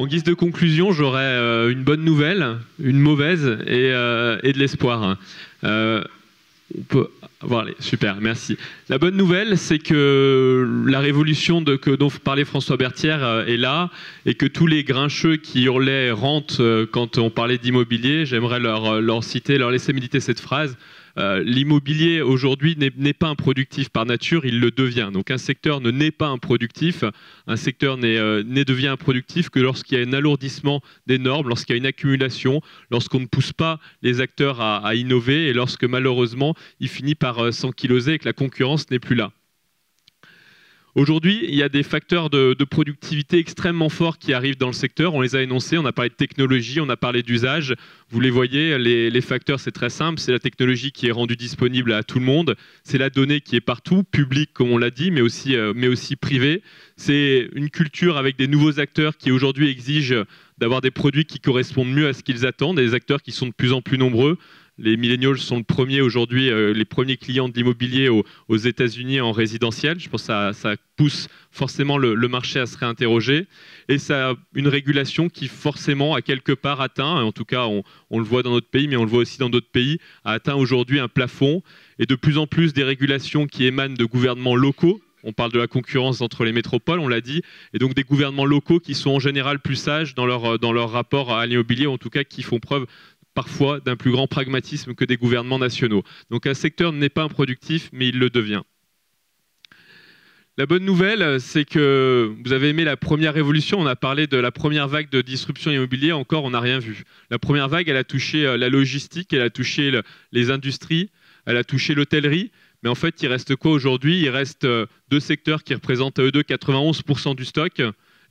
En guise de conclusion, j'aurais une bonne nouvelle, une mauvaise et de l'espoir. On peut voir les... Super, merci. La bonne nouvelle, c'est que la révolution dont parlait François Bertière est là et que tous les grincheux qui hurlaient rente quand on parlait d'immobilier, j'aimerais leur laisser méditer cette phrase. L'immobilier aujourd'hui n'est pas improductif par nature, il le devient. Donc un secteur ne naît pas improductif, un secteur devient improductif que lorsqu'il y a un alourdissement des normes, lorsqu'il y a une accumulation, lorsqu'on ne pousse pas les acteurs à innover et lorsque malheureusement il finit par s'ankyloser et que la concurrence n'est plus là. Aujourd'hui, il y a des facteurs de productivité extrêmement forts qui arrivent dans le secteur. On les a énoncés, on a parlé de technologie, on a parlé d'usage. Vous les voyez, les facteurs, c'est très simple. C'est la technologie qui est rendue disponible à tout le monde. C'est la donnée qui est partout, publique, comme on l'a dit, mais aussi privée. C'est une culture avec des nouveaux acteurs qui aujourd'hui exigent d'avoir des produits qui correspondent mieux à ce qu'ils attendent, des acteurs qui sont de plus en plus nombreux. Les millennials sont aujourd'hui les premiers clients de l'immobilier aux États-Unis en résidentiel. Je pense que ça pousse forcément le marché à se réinterroger. Et ça a une régulation qui forcément a quelque part atteint, en tout cas on le voit dans notre pays, mais on le voit aussi dans d'autres pays, a atteint aujourd'hui un plafond. Et de plus en plus des régulations qui émanent de gouvernements locaux. On parle de la concurrence entre les métropoles, on l'a dit, et donc des gouvernements locaux qui sont en général plus sages dans leur rapport à l'immobilier, en tout cas qui font preuve parfois d'un plus grand pragmatisme que des gouvernements nationaux. Donc un secteur n'est pas improductif, mais il le devient. La bonne nouvelle, c'est que vous avez aimé la première révolution, on a parlé de la première vague de disruption immobilière, encore on n'a rien vu. La première vague, elle a touché la logistique, elle a touché les industries, elle a touché l'hôtellerie, mais en fait, il reste quoi aujourd'hui? Il reste deux secteurs qui représentent à eux deux 91% du stock,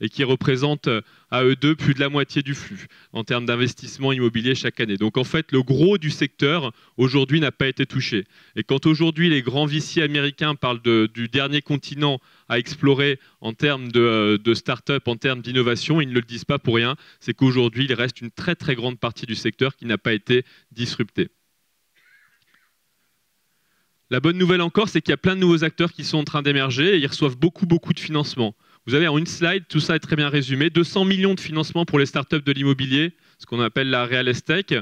et qui représentent à eux deux plus de la moitié du flux en termes d'investissement immobilier chaque année. Donc en fait, le gros du secteur aujourd'hui n'a pas été touché. Et quand aujourd'hui les grands VC américains parlent du dernier continent à explorer en termes de start-up, en termes d'innovation, ils ne le disent pas pour rien. C'est qu'aujourd'hui, il reste une très très grande partie du secteur qui n'a pas été disruptée. La bonne nouvelle encore, c'est qu'il y a plein de nouveaux acteurs qui sont en train d'émerger et ils reçoivent beaucoup de financement. Vous avez en une slide, tout ça est très bien résumé, 200 millions de financements pour les startups de l'immobilier, ce qu'on appelle la real estate.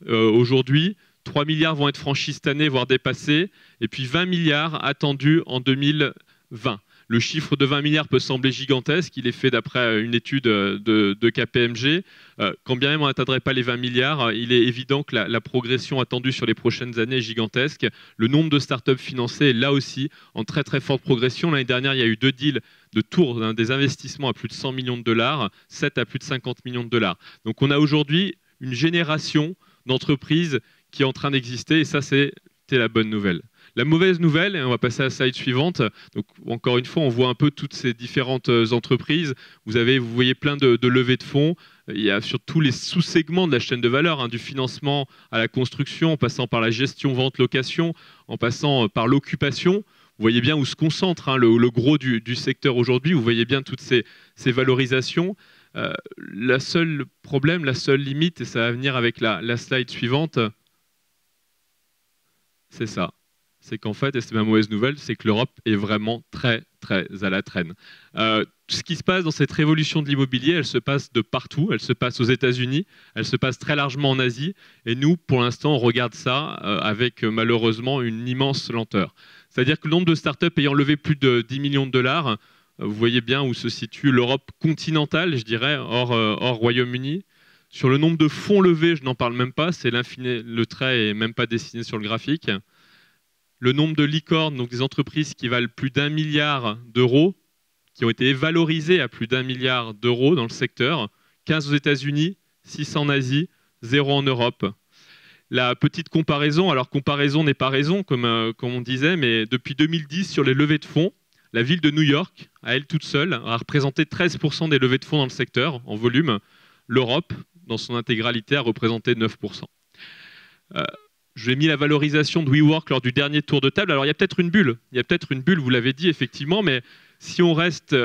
Aujourd'hui, 3 milliards vont être franchis cette année, voire dépassés, et puis 20 milliards attendus en 2020. Le chiffre de 20 milliards peut sembler gigantesque, il est fait d'après une étude de KPMG. Quand bien même on n'atteindrait pas les 20 milliards, il est évident que la progression attendue sur les prochaines années est gigantesque. Le nombre de startups financées est là aussi en très très forte progression. L'année dernière, il y a eu 2 deals de tour, des investissements à plus de 100 millions de dollars, 7 à plus de 50 millions de dollars. Donc on a aujourd'hui une génération d'entreprises qui est en train d'exister et ça c'était la bonne nouvelle. La mauvaise nouvelle, et on va passer à la slide suivante, donc encore une fois on voit un peu toutes ces différentes entreprises, vous voyez plein de levées de fonds, il y a sur tous les sous-segments de la chaîne de valeur, du financement à la construction, en passant par la gestion, vente, location, en passant par l'occupation. Vous voyez bien où se concentre le gros du secteur aujourd'hui, vous voyez bien toutes ces valorisations. La seule problème, la seule limite, et ça va venir avec la slide suivante, c'est ça. C'est qu'en fait, et c'est ma mauvaise nouvelle, c'est que l'Europe est vraiment très, très à la traîne. Ce qui se passe dans cette révolution de l'immobilier, elle se passe de partout. Elle se passe aux États-Unis, elle se passe très largement en Asie. Et nous, pour l'instant, on regarde ça avec malheureusement une immense lenteur. C'est-à-dire que le nombre de startups ayant levé plus de 10 millions de dollars, vous voyez bien où se situe l'Europe continentale, je dirais, hors Royaume-Uni. Sur le nombre de fonds levés, je n'en parle même pas, c'est l'infini, le trait n'est même pas dessiné sur le graphique. Le nombre de licornes, donc des entreprises qui valent plus d'1 milliard d'euros, qui ont été valorisées à plus d'1 milliard d'euros dans le secteur, 15 aux États-Unis, 6 en Asie, 0 en Europe. La petite comparaison, alors comparaison n'est pas raison, comme on disait, mais depuis 2010, sur les levées de fonds, la ville de New York, à elle toute seule, a représenté 13% des levées de fonds dans le secteur, en volume. L'Europe, dans son intégralité, a représenté 9%. Je vais mis la valorisation de WeWork lors du dernier tour de table. Alors, il y a peut-être une bulle. Il y a peut-être une bulle, vous l'avez dit, effectivement, mais si on reste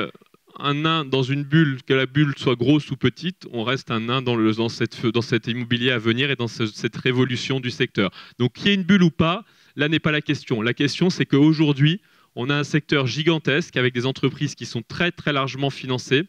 un nain dans une bulle, que la bulle soit grosse ou petite, on reste un nain dans cet immobilier à venir et dans cette révolution du secteur. Donc, qu'il y ait une bulle ou pas, là n'est pas la question. La question, c'est qu'aujourd'hui, on a un secteur gigantesque avec des entreprises qui sont très, très largement financées.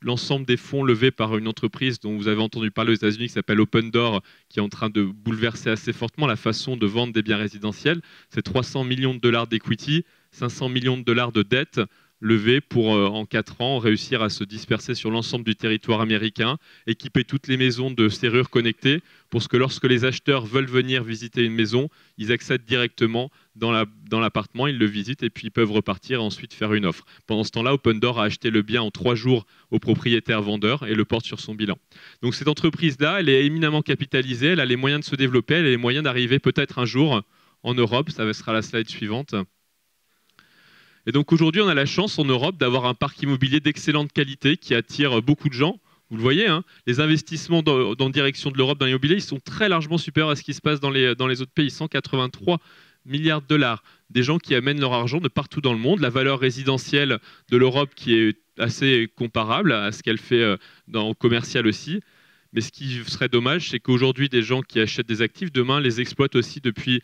l'ensemble des fonds levés par une entreprise dont vous avez entendu parler aux États-Unis qui s'appelle Open Door, qui est en train de bouleverser assez fortement la façon de vendre des biens résidentiels. C'est 300 millions de dollars d'equity, 500 millions de dollars de dettes levées pour, en 4 ans, réussir à se disperser sur l'ensemble du territoire américain, équiper toutes les maisons de serrures connectées pour que lorsque les acheteurs veulent venir visiter une maison, ils accèdent directement dans l'appartement, ils le visitent et puis ils peuvent repartir et ensuite faire une offre. Pendant ce temps-là, Open Door a acheté le bien en 3 jours au propriétaire vendeur et le porte sur son bilan. Donc cette entreprise-là, elle est éminemment capitalisée, elle a les moyens de se développer, elle a les moyens d'arriver peut-être un jour en Europe, ça sera la slide suivante. Et donc aujourd'hui, on a la chance en Europe d'avoir un parc immobilier d'excellente qualité qui attire beaucoup de gens. Vous le voyez, hein, les investissements dans direction de l'Europe dans l'immobilier, ils sont très largement supérieurs à ce qui se passe dans les autres pays. 183 milliards de dollars. Des gens qui amènent leur argent de partout dans le monde. La valeur résidentielle de l'Europe qui est assez comparable à ce qu'elle fait au commercial aussi. Mais ce qui serait dommage, c'est qu'aujourd'hui, des gens qui achètent des actifs, demain, les exploitent aussi depuis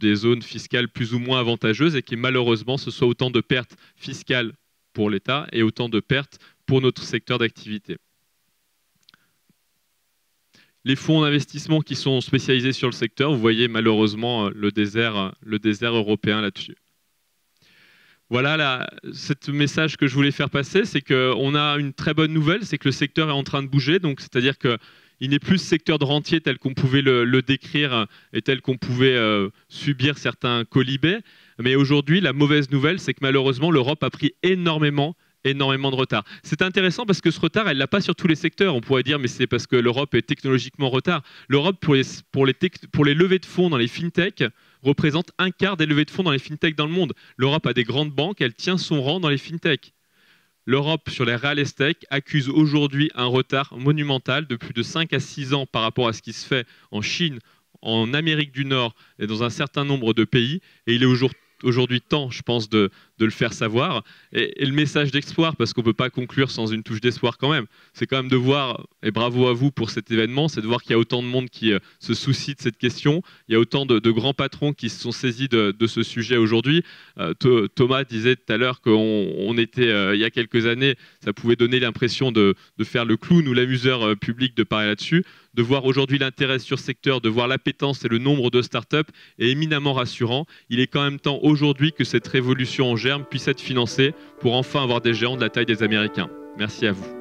des zones fiscales plus ou moins avantageuses et qui, malheureusement, ce soit autant de pertes fiscales pour l'État et autant de pertes pour notre secteur d'activité. Les fonds d'investissement qui sont spécialisés sur le secteur, vous voyez malheureusement le désert européen là-dessus. Voilà ce message que je voulais faire passer, c'est qu'on a une très bonne nouvelle, c'est que le secteur est en train de bouger, donc c'est-à-dire qu'il n'est plus secteur de rentier tel qu'on pouvait le décrire et tel qu'on pouvait subir certains colibés. Mais aujourd'hui, la mauvaise nouvelle, c'est que malheureusement, l'Europe a pris énormément de retard. C'est intéressant parce que ce retard, elle ne l'a pas sur tous les secteurs. On pourrait dire, mais c'est parce que l'Europe est technologiquement en retard. L'Europe, pour les levées de fonds dans les fintech, représente un quart des levées de fonds dans les fintech dans le monde. L'Europe a des grandes banques, elle tient son rang dans les fintech. L'Europe, sur les real estate, accuse aujourd'hui un retard monumental de plus de 5 à 6 ans par rapport à ce qui se fait en Chine, en Amérique du Nord et dans un certain nombre de pays. Et il est aujourd'hui temps, je pense, de le faire savoir. Et le message d'espoir, parce qu'on ne peut pas conclure sans une touche d'espoir quand même, c'est quand même de voir, et bravo à vous pour cet événement, c'est de voir qu'il y a autant de monde qui se soucie de cette question, il y a autant de grands patrons qui se sont saisis de ce sujet aujourd'hui. Thomas disait tout à l'heure qu'on était, il y a quelques années, ça pouvait donner l'impression de faire le clown ou l'amuseur public de parler là-dessus. De voir aujourd'hui l'intérêt sur ce secteur, de voir l'appétence et le nombre de startups est éminemment rassurant. Il est quand même temps aujourd'hui que cette révolution en germe puisse être financée pour enfin avoir des géants de la taille des Américains. Merci à vous.